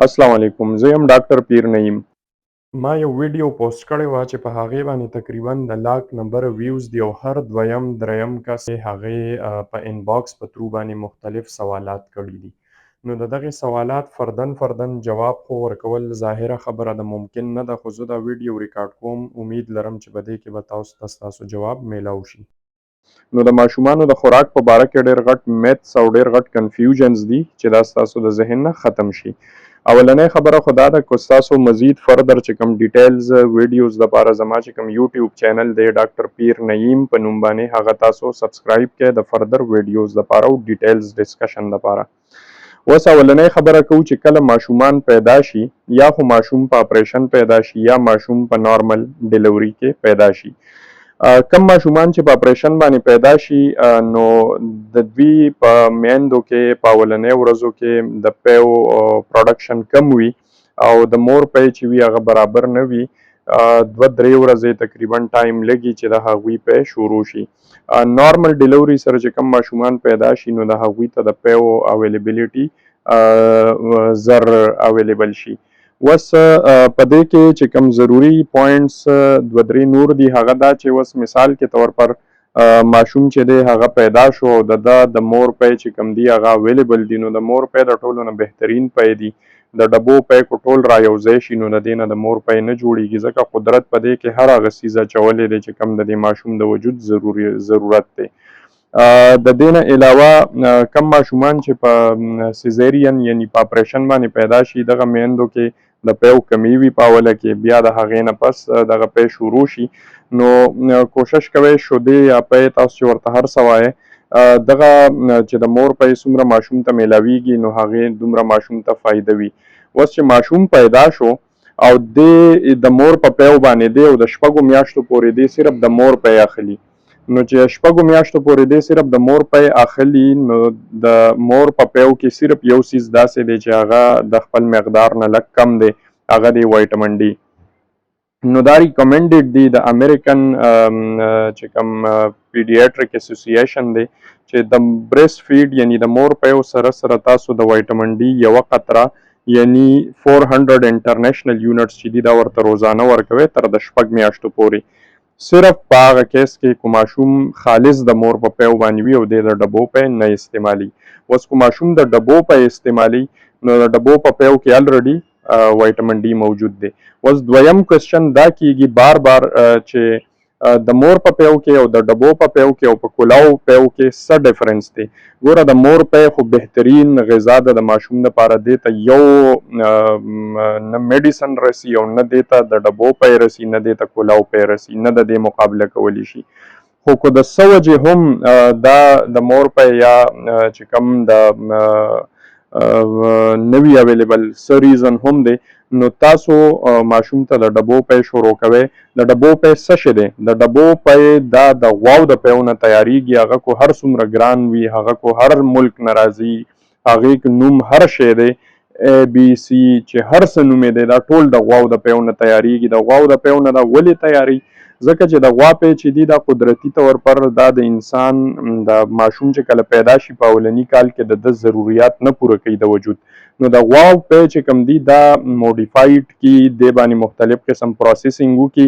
السلام علیکم. زه یم ډاکټر پیر نعیم. ما یو ویډیو پوسټ کړی و چې په هغې باندې تقریبا د لاک نمبر ویوز دي او هر دویم دریم کس هغې په انباکس په ترو باندې مختلف سوالات کړي دي. نو د دغې سوالات فردن جواب خو ورکول ظاهره خبره ده، ممکن نه ده، خو زه دا ویډیو ریکارډ کوم. امید لرم چې په دې کې به تاسو ته ستاسو جواب میلاو شي. نو د ماشومانو د خوراک په باره کې ډېر غټ میتس او ډېر غټ کنفیوژنز دي چې دا ستاسو د ذهن نه ختم شي. اولنۍ خبره خو دا ده که ستاسو مزید فردر چې کوم ډیټیلز ویډیوز دپاره زما چې کوم یوټیوب چینل دی ډاکټر پیر نعیم په نوم باندې، هغه تاسو سبسکرایب کړئ د فردر ویډیوز دپاره او ډیټیلز ډسکشن دپاره. اوس اولنۍ خبره کوو چې کله ماشومان پیدا شي، یا خو ماشوم په اپریشن پیدا شي یا ماشوم په نارمل ډیلیوري کې پیدا شي. کم ماشومان چې په اپریشن باندې پیدا شي نو د دوی په میندو کې په اولنۍ ورځو کې د پیو پروډکشن کم وي او د مور پی چې وي هغه برابر نه وي. 2-3 ورځې تقریبا ټایم لګي چې د هغوی پی شروع شي. نارمل ډیلیوري سره چې کم ماشومان پیدا شي نو د هغوی ته د پیو اویلیبلیټي زر اویلیبل شي. وس په دې کې چې کوم ضروری پوینټس 2-3 نور دي، هغه دا چې وس مثال کې طور پر ماشوم چې دی هغه پیدا شو او د مور پی چې کوم دی هغه اویلیبل دي، نو د مور پی د ټولو نه بهترین پی دی. د ډبو پی کو ټول را یوځای شي نو د دې نه د مور پی نه جوړیږي، ځکه قدرت په دې کې هر هغه څیز اچولی دی چې کوم د دې ماشوم د وجود ضرورت دی. د دې نه علاوه کم ماشومان چې په سیزیرین یعنی په اپریشن باندې پیدا شي، دغه میندو کې د پیو کمی وي په اوله کې، بیا د هغې نه پس دغه پی شروع شي، نو کوشش کوئ شودې یا پی تاسو چې ورته هر څه وایې دغه چې د مور پی څومره ماشوم ته میلاویږي نو هغې دومره ماشوم ته فایده وي. اوس چې ماشوم پیدا شو او د مور په پیو باندې دی او د 6 میاشتو پورې دی صرف د مور پی اخلي، نو چې 6 میاشتو پورې دی صرف د مور پی اخلي، نو د مور په پیو کې صرف یو څیز داسې دی چې هغه د خپل مقدار نه لږ کم دی، هغه دی وایټامین ډي. نو دا ریکمنډډ دی د امریکن چې کوم پیډیاټریک اسوسییشن دی چې د بریسټ فیډ یعنی د مور پیو سره سره تاسو د وایټامین ډي یوه قطره یعنی 400 انټرنیشنل یونټس چې دي دا ورته روزانه ورکوئ تر د 6 میاشتو پورې. صرف په هغه کیس کې که ماشوم خالص د مور په پیو باندې وي او د ډبو پی نه استعمالي. اوس که ماشوم د ډبو پی استعمالي نو د ډبو په پیو کې الریډي وایټامین ډي موجود دی. اوس دویم کوېسچن دا کیږي بار چې د مور په پیو کې او د ډبو په پیو کې او په کولاو پیو کې څه ډفرنس دی. ګوره د مور پی خو بهترین غذا ده د ماشوم دپاره، دی ته یو نه میډیسن رسی او نه دی ته د ډبو پی رسی نه دی ته کولاو پی رسی، نه د دې مقابله کولی شي. خو که د څه وجې هم دا د مور پی یا چې کوم د نوی اویلیبل څه ریزن هم دی نو تاسو ماشوم ته د ډبو پی شروع کوئ. د ډبو پی څه شی دی؟ د ډبو پی دا د غواو د پیو نه تیاریږي، هغه کو هر څومره ګران وي، هغه کو هر ملک نه راځي، هغې نوم هر شی دی ABC چې هر څه نوم دی دا ټول د غواو د پیو نه تیاریږي. د غواو د پیو نه دا ولې تیاری؟ ځکه چې د غوا پی چې دی دا قدرتي طور پر دا د انسان د ماشوم چې کله پیدا شي په اولني کال کې د ضروریات نه پوره کوي د وجود، نو د غواو پی چې کوم دی دا موډیفاید کی دی باندې مختلف قسم پروسیسینګ وکي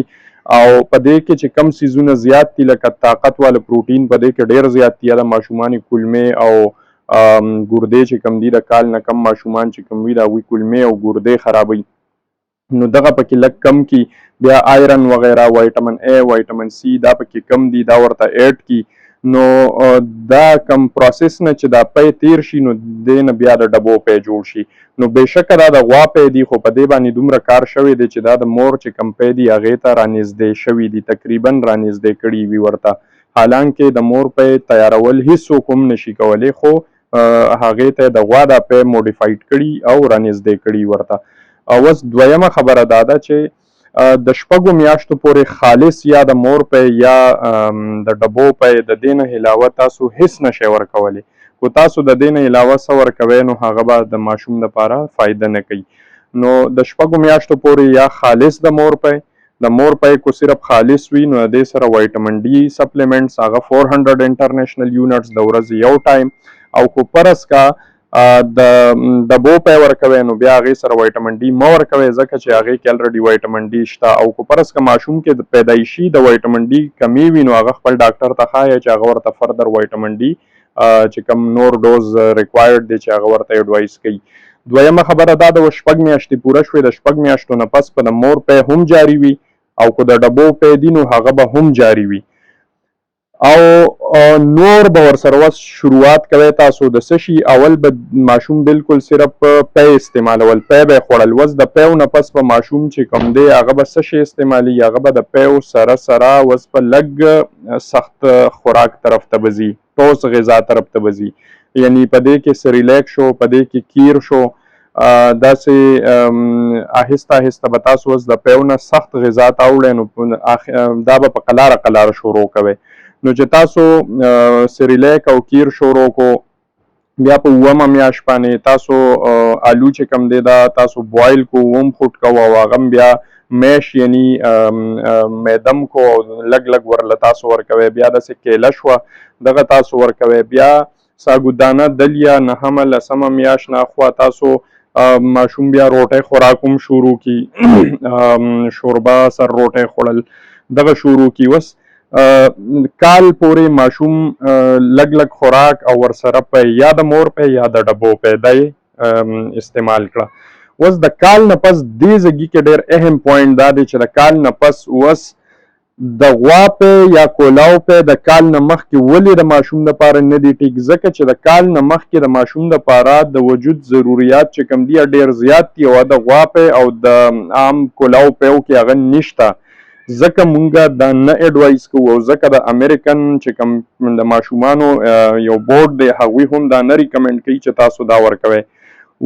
او په دې کې چې کم سیزونه زیات دي لکه طاقت والا پروټین په دې کې ډیر زیات دي، د ماشومان کولمې او ګردې چې کم دي د کال نه کم ماشومان چې کم وي د هغوی کولمې او ګردې خرابوي، نو دغه پکې لږ کم کی. بیا آیرن وغیره وایټامین A وایټامین C دا پکې کم دي، دا ورته ایډ کی. نو دا کم پروسس نه چې دا پی تیر شي نو دې نه بیا د ډبو پی جوړ شي. نو بېشکه دا د غوا پی دی خو په دې باندې دومره کار شوی دی چې دا د مور چې کم پی دی هغې ته رانږدې شوي دي، تقریبا رانږدې کړي وي ورته، حالانکې د مور پی تیارول هیڅوک هم نشي کولی، خو هغې ته د غوا دا پی موډیفاید کړي او رانږدې کړي ورته. اوس دویمه خبره دا ده چې د 6 میاشتو پورې خالص یا د مور پی یا د ډبو پی د دې نه علاوه تاسو هیڅ نشئ ورکولی. خو تاسو د دې نه علاوه څه ورکوئ نو هغه به د ماشوم دپاره فایده نه کوي. نو د 6 میاشتو پورې یا خالص د مور پی، د مور پی کو صرف خالص وي نو د دې سره وایټامین ډي سپلیمنټس هغه 400 انټرنیشنل یونټس د ورځې یو ټایم، او کو پرس کا د ډبو پی ورکوي نو بیا هغې سره وایټامین ډي مه ورکوئ ځکه چې هغې کې الریډي وایټامین ډي شته او که فرض که ماشوم کې د پیدایشي د وایټامین ډي کمی وي نو هغه خپل ډاکټر ته ښایي چې هغه ورته فردر وایټامین ډي چې کوم نور ډوز ریکوایرډ دی چې هغه ورته ایډوایس کوي. دویمه خبره دا ده 6 میاشتې پوره شوې د 6 میاشتو نه پس په د مور پی هم جاري وي او که د ډبو پی دي نو هغه به هم جاري وي او نور به ورسره وس شروعات کوئ تاسو د څه شي اول به ماشوم بالکل صرف پی استعمالول پی به یې خوړل وس د پیو نه پس په ماشوم چې کوم دی هغه به څه شی استعمالي هغه به د پیو سره وس په لږ سخت خوراک طرف ته به ځي ټوس غذا طرف ته به ځي یعنی په دې کې سریلیک شو په دې کې کیر شو داسې آهسته آهسته به تاسو اوس د پیو نه سخت غذا ته اوړئ نو دا به په قلاره شروع کوئ نو چې تاسو سریلیک او کیر شروع کو بیا په 9مه میاشت باندې تاسو آلو چې کوم دی دا تاسو بوایل کو وم خوټ کو او هغه بیا میش یعنی میدم کو لګ ورله تاسو ورکوي بیا داسې کیله شوه دغه تاسو ورکوي بیا ساګودانه دلیا 9مه 10مه میاشت نه خوا تاسو ماشوم بیا روټۍ خوراک هم شروع کی شوربه سر روټۍ خوړل دغه شروع کی وس کال پورې ماشوم لګ خوراک او ورسره په یا د مور په یا د ډبو په دی استعمال کړه وس د کال نه پس دې ځګي کې ډېر اهم پوینټ دا دی چې د کال نه پس وس د غوا په یا کولاو په د کال نه مخکې ولې د ماشوم لپاره نه دی ټیک ځکه چې د کال نه مخکې د ماشوم لپاره د وجود ضرورت چې کم دی ډېر زیات دي او د غوا په او د عام کولاو په کې هغه نشته ځکه مونږه دا نه اډوایس کوو او ځکه د امریکن چې کوم د ماشومانو یو بورډ دی هغوی هم دا نه ریکمنډ کوي چې تاسو دا ورکوئ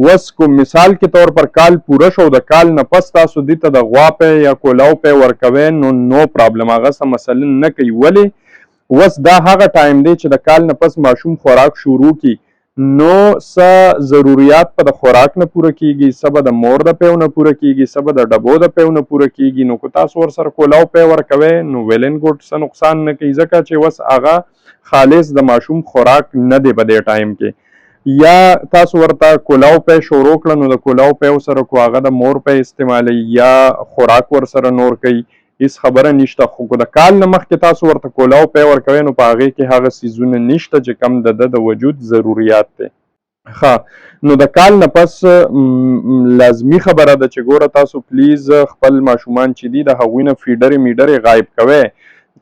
وس کو مثال کے طور پر کال پوره شو د کال نه پس تاسو دې ته د غوا پی یا کولاو پی ورکوئ نو پرابلم هغه څه مثلا نه کوي ولې وس دا هغه ټایم دی چې د کال نه پس ماشوم خوراک شروع کی نو څه ضروریات په د خوراک نه پوره کیږي څه به د مور د پیو نه پوره کیږي څه به د ډبو د پیو نه پوره کیږي نو که تاسو ورسره کولاو پی ورکوئ نو ویل اینډ ګوډ څه نقصان نه کوي ځکه چې وس هغه خالص د ماشوم خوراک نه دی په دې ټایم کې یا تاسو ورته کولاو پی شروع کړه نو د کولاو پیو سره کو هغه د مور پی استعمالوي یا خوراک ورسره نور کوي هیڅ خبره نشته خو د کال نه مخکې تاسو ورته کولاو پی ورکوئ نو په هغې کې هغه څیزونه نشته چې کم د وجود ضروریات دی ښه نو د کال نه پس لازمي خبره ده چې ګوره تاسو پلیز خپل ماشومان چې دي د هغوی نه فیډرې میډرې غایب کوئ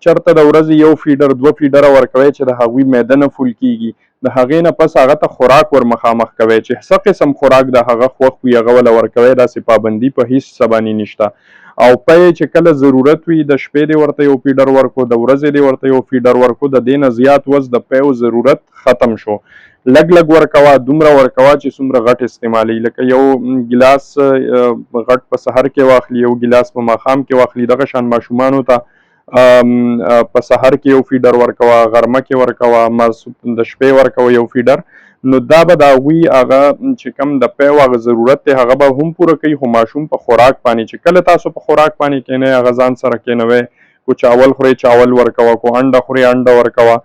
چرته د ورځې یو فیډر 2 فیډره ورکوئ چې د هغوی معده نه فول کیږي د هغې نه پس هغه ته خوراک ور مخامخ کوئ چې څه قسم خوراک د هغه خوښ وي هغه وله ورکوئ داسې پابندي په هیڅ څه باندې نشته او پی چې کله ضرورت وي د شپې دې ورته یو فیډر ورکو د ورځې دې ورته یو فیډر ورکو د دې نه زیات وس د پیو ضرورت ختم شو لګ ورکوه دومره ورکوه چې څومره غټ استعمالي لکه یو ګیلاس غټ په سحر کې واخلي یو ګیلاس په ماښام کې واخلي دغه شان ماشومانو ته په سحر کې یو فیډر ورکوه غرمه کې ورکوه د شپې ورکوه یو فیډر نو دا به د هغوی هغه چې کوم د پیو هغه ضرورت دی هغه به هم پوره کوي خو ماشوم په خوراک باندې چې کله تاسو په خوراک باندې کینئ هغه ځان سره کینوئ کو چاول خورئ چاول ورکوه کو انډه خورئ انډه ورکوه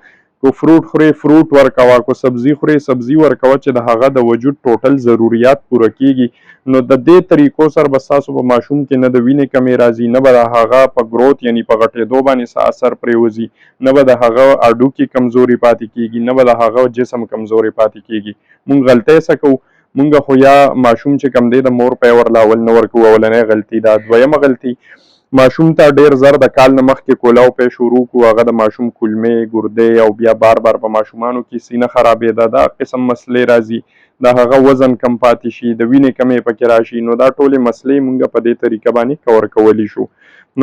کو فروټ خورئ فروټ ورکوه کو سبزي خورئ سبزي ورکوه چې د هغه د وجود ټوټل ضروریات پوره کیږي نو د دې طریقو سره به ستاسو په ماشوم کې نه د وینې کمی راځي نه به د هغه په ګروت یعنی په غټېدو باندې څه اثر پرېوځي نه به د هغه هډوکي کمزوري پاتې کیږي نه به د هغه جسم کمزوري پاتې کیږي مونږ غلطۍ څه کوو مونږ خو یا ماشوم چې کم دی د مور پی ورله اول نه ورکوو اولنۍ غلطي ده دویمه غلطي ماشوم ته ډیر زر د کال نه مخکې کولاو پی شروع کو هغه د ماشوم کولمې ګردې او بیا بار په ماشومانو کې سینه خرابېده دا قسم مسلې راځي د هغه وزن کم پاتې شي د وینې کمې پکې راشي نو دا ټولې مسلې مونږ په دې طریقه باندې کور کولی شو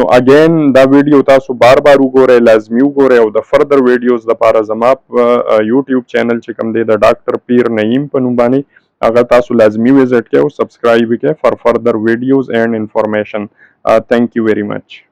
نو اگین دا ویډیو تاسو بار وګورئ لازمي وګورئ او د فردر ویډیوز لپاره زما په یوټیوب چینل چې کوم دی د ډاکټر پیر نعیم په نوم باندې هغه تاسو لازمي وزټ کړئ او سبسکرایب وکړئ فار فردر ویډیوز اینڈ انفارمیشن thank you very much.